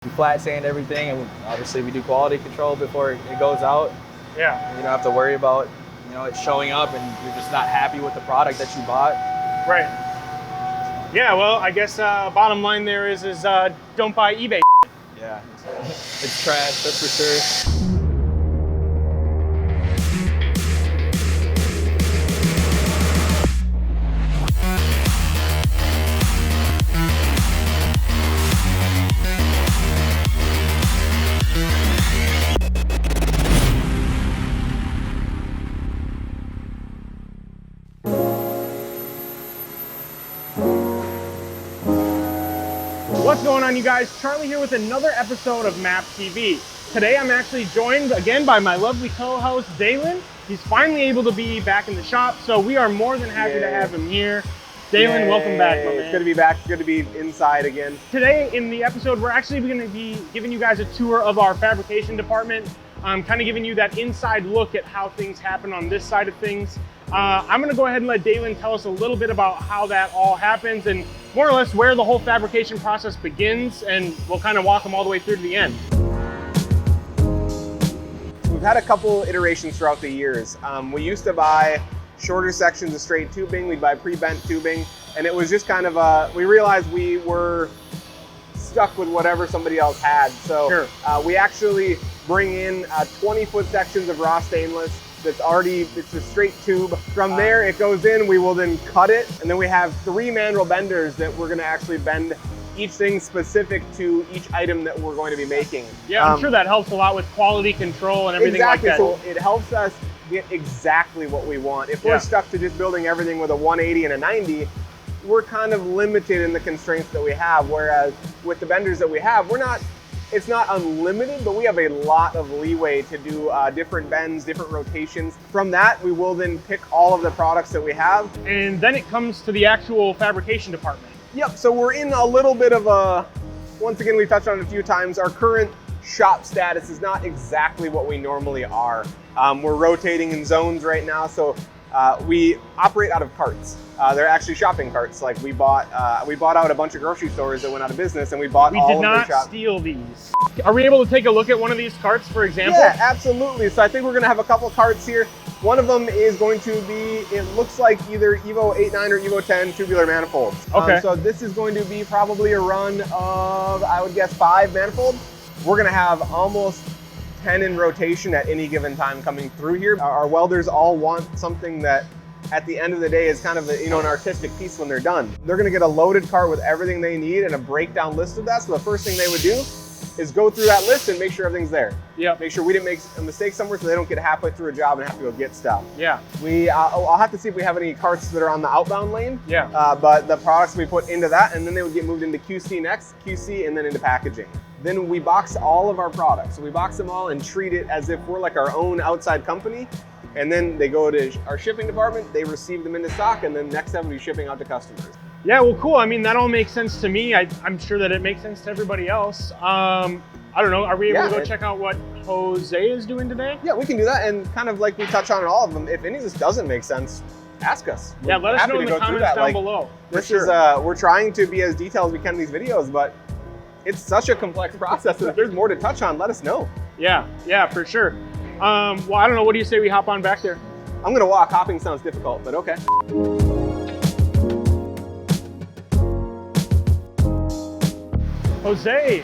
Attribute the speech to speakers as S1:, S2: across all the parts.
S1: We flat sand everything, and obviously we do quality control before it goes out.
S2: Yeah.
S1: You don't have to worry about, it showing up and you're just not happy with the product that you bought.
S2: Right. Yeah, well, I guess bottom line there is don't buy eBay.
S1: Yeah, it's trash, that's for sure.
S2: What's going on, you guys? Charlie here with another episode of MAPTV. Today I'm actually joined again by my lovely co-host Dalen. He's finally able to be back in the shop, so we are more than happy to have him here. Dalen, welcome back, my man.
S3: It's good to be back. It's good to be inside again.
S2: Today in the episode, we're actually going to be giving you guys a tour of our fabrication department. Kind of giving you that inside look at how things happen on this side of things. I'm going to go ahead and let Dalen tell us a little bit about how that all happens and more or less where the whole fabrication process begins, and we'll kind of walk them all the way through to the end.
S3: We've had a couple iterations throughout the years. We used to buy shorter sections of straight tubing. We'd buy pre-bent tubing, and it was just kind of we realized we were stuck with whatever somebody else had. So
S2: Sure.
S3: We actually bring in 20-foot sections of raw stainless. It's a straight tube. From there, it goes in, we will then cut it, and then we have 3 manual benders that we're gonna actually bend each thing specific to each item that we're going to be making.
S2: Yeah, I'm sure that helps a lot with quality control and everything
S3: exactly.
S2: like that.
S3: So it helps us get exactly what we want. If we're stuck to just building everything with a 180 and a 90, we're kind of limited in the constraints that we have, whereas with the benders that we have, it's not unlimited, but we have a lot of leeway to do different bends, different rotations. From that, we will then pick all of the products that we have.
S2: And then it comes to the actual fabrication department.
S3: Yep, so we're in a little bit of once again, we've touched on it a few times, our current shop status is not exactly what we normally are. We're rotating in zones right now, so we operate out of carts. They're actually shopping carts. Like we bought out a bunch of grocery stores that went out of business, and we bought all of their
S2: We did not steal these. Are we able to take a look at one of these carts, for example?
S3: Yeah, absolutely. So I think we're gonna have a couple carts here. One of them is going to be, it looks like either Evo 8.9 or Evo 10 tubular manifolds.
S2: Okay.
S3: So this is going to be probably a run of, I would guess, 5 manifolds. We're gonna have almost 10 in rotation at any given time coming through here. Our welders all want something that at the end of the day is kind of an artistic piece when they're done. They're gonna get a loaded cart with everything they need and a breakdown list of that. So the first thing they would do is go through that list and make sure everything's there.
S2: Yeah.
S3: Make sure we didn't make a mistake somewhere so they don't get halfway through a job and have to go get stuff.
S2: Yeah.
S3: I'll have to see if we have any carts that are on the outbound lane.
S2: Yeah.
S3: But the products we put into that, and then they would get moved into QC next, QC, and then into packaging. Then we box all of our products. So we box them all and treat it as if we're like our own outside company. And then they go to our shipping department, they receive them into stock, and then next time we'll be shipping out to customers.
S2: Yeah, well, cool. I mean, that all makes sense to me. I'm sure that it makes sense to everybody else. I don't know, are we able to go check out what Jose is doing today?
S3: Yeah, we can do that. And kind of like we touch on all of them, if any of this doesn't make sense, ask us.
S2: Yeah, let us know in the comments down below.
S3: This is, we're trying to be as detailed as we can in these videos, but it's such a complex process that if there's more to touch on, let us know.
S2: Yeah, for sure. Well, I don't know, what do you say we hop on back there?
S3: I'm gonna walk. Hopping sounds difficult, but okay.
S2: Jose,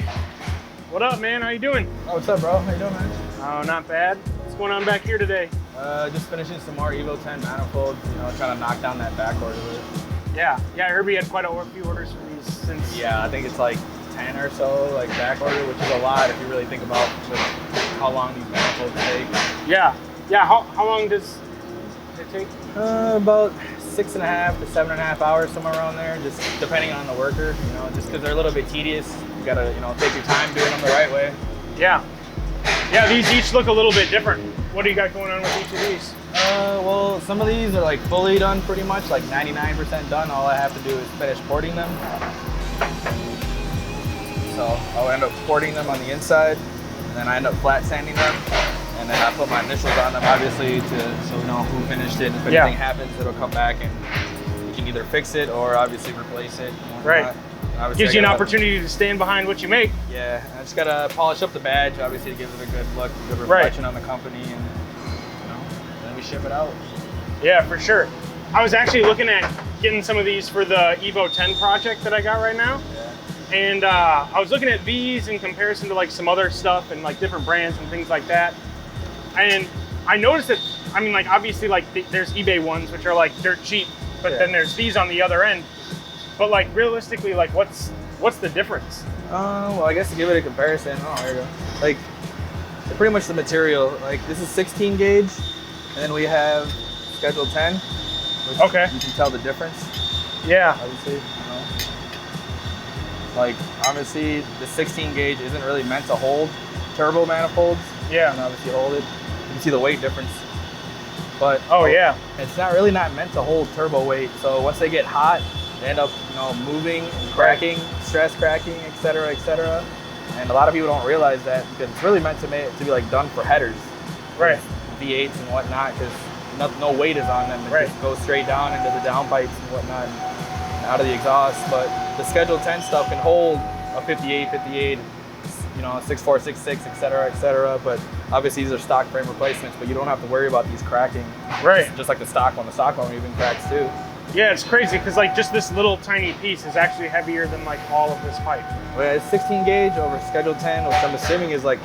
S2: what up, man? How you doing?
S1: Oh, what's up, bro? How you doing, man?
S2: Oh, not bad. What's going on back here today?
S1: Just finishing some more Evo 10 manifolds, trying to knock down that back order with it.
S2: Yeah, I heard we had quite a few orders for these since...
S1: Yeah, I think it's like 10 or so, like back order, which is a lot if you really think about how long these manifolds take.
S2: Yeah. How long does it take?
S1: About 6.5 to 7.5 hours, somewhere around there, just depending on the worker, just because they're a little bit tedious. You gotta, take your time doing them the right way.
S2: Yeah, these each look a little bit different. What do you got going on with each of these?
S1: Well, some of these are like fully done pretty much, like 99% done. All I have to do is finish porting them. So I'll end up porting them on the inside, and then I end up flat sanding them, and then I put my initials on them, obviously, so we know who finished it. If anything happens, it'll come back and we can either fix it or obviously replace it.
S2: Right.
S1: Obviously,
S2: Gives you an opportunity to stand behind what you make.
S1: Yeah, I just gotta polish up the badge, obviously, to give it a good look, good reflection on the company, and then we ship it out.
S2: Yeah, for sure. I was actually looking at getting some of these for the Evo 10 project that I got right now.
S1: Yeah.
S2: And I was looking at these in comparison to like some other stuff and like different brands and things like that. And I noticed that, I mean, like obviously like there's eBay ones, which are like dirt cheap, but then there's these on the other end. But like realistically, like what's the difference?
S1: Well, I guess to give it a comparison, there you go. Like, pretty much the material. Like, this is 16 gauge, and then we have Schedule 10. Which you can tell the difference.
S2: Yeah.
S1: Obviously, Like, obviously, the 16 gauge isn't really meant to hold turbo manifolds.
S2: Yeah.
S1: And obviously hold it. You can see the weight difference. But it's not really meant to hold turbo weight. So once they get hot, they end up, moving, and cracking, stress cracking, et cetera, And a lot of people don't realize that because it's really meant to be like done for headers,
S2: right?
S1: V8s and whatnot, because no weight is on them. It just goes straight down into the downpipes and whatnot, and out of the exhaust. But the Schedule 10 stuff can hold a 58, 64, 66, et cetera. But obviously these are stock frame replacements, but you don't have to worry about these cracking.
S2: Right.
S1: Just like the stock one. The stock one even cracks too.
S2: Yeah, it's crazy because like just this little tiny piece is actually heavier than like all of this pipe.
S1: Well, it's 16 gauge over Schedule 10, which I'm assuming is like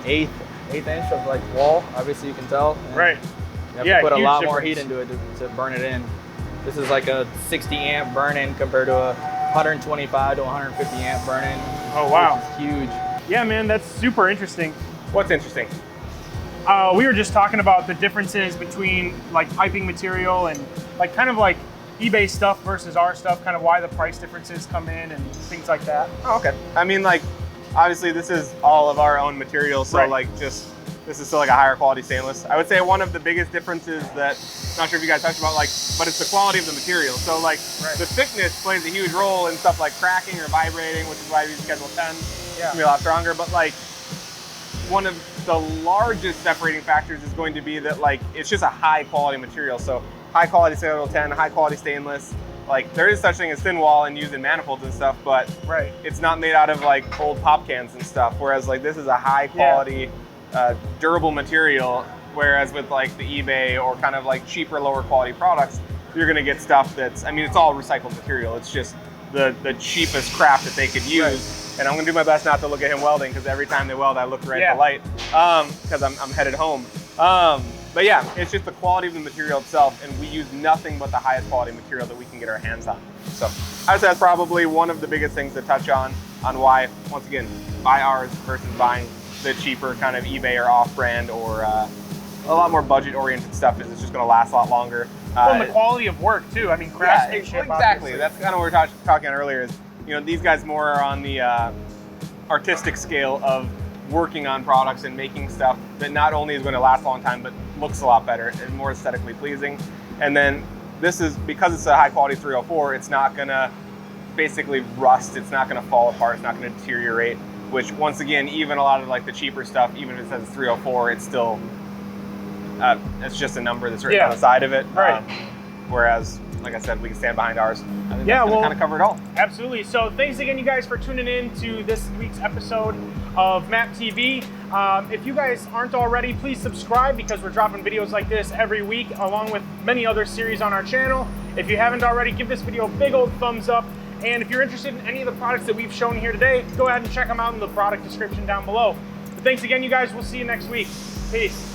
S1: eighth inch of like wall. Obviously you can tell.
S2: Right.
S1: You have to put a lot more heat into it to burn it in. This is like a 60 amp burn in compared to a 125 to 150 amp burn in.
S2: Oh wow.
S1: It's huge.
S2: Yeah, man, that's super interesting.
S3: What's interesting?
S2: We were just talking about the differences between like piping material and like kind of like eBay stuff versus our stuff, kind of why the price differences come in and things like that.
S3: Oh, okay. I mean, like, obviously this is all of our own material, so like this is still like a higher quality stainless. I would say one of the biggest differences that, I'm not sure if you guys talked about, like, but it's the quality of the material. So like the thickness plays a huge role in stuff like cracking or vibrating, which is why we use Schedule 10. It's gonna be a lot stronger, but like one of the largest separating factors is going to be that like it's just a high quality material. So high quality Schedule 10, high quality stainless. Like there is such thing as thin wall and used in manifolds and stuff, but it's not made out of like old pop cans and stuff. Whereas like this is a high quality, durable material. Whereas with like the eBay or kind of like cheaper, lower quality products, you're gonna get stuff that's, I mean, it's all recycled material. It's just the cheapest crap that they could use. And I'm gonna do my best not to look at him welding because every time they weld, I look right at the light because I'm headed home. But yeah, it's just the quality of the material itself, and we use nothing but the highest quality material that we can get our hands on. So I would say that's probably one of the biggest things to touch on why, once again, buy ours versus buying the cheaper kind of eBay or off-brand or a lot more budget-oriented stuff. Is it's just going to last a lot longer.
S2: Well, and the quality of work too. I mean, craftsmanship.
S3: Exactly.
S2: Obviously.
S3: That's kind of what we were talking about earlier. Is these guys more are on the artistic scale of working on products and making stuff that not only is going to last a long time, but looks a lot better and more aesthetically pleasing. And then this is, because it's a high quality 304, it's not going to basically rust. It's not going to fall apart. It's not going to deteriorate, which once again, even a lot of like the cheaper stuff, even if it says 304, it's still, it's just a number that's written on the side of it. Whereas, like I said, we can stand behind ours. I think that's kind of cover it all.
S2: Absolutely. So thanks again, you guys, for tuning in to this week's episode of MAPTV. If you guys aren't already, please subscribe because we're dropping videos like this every week, along with many other series on our channel. If you haven't already, give this video a big old thumbs up. And if you're interested in any of the products that we've shown here today, go ahead and check them out in the product description down below. But thanks again, you guys. We'll see you next week. Peace.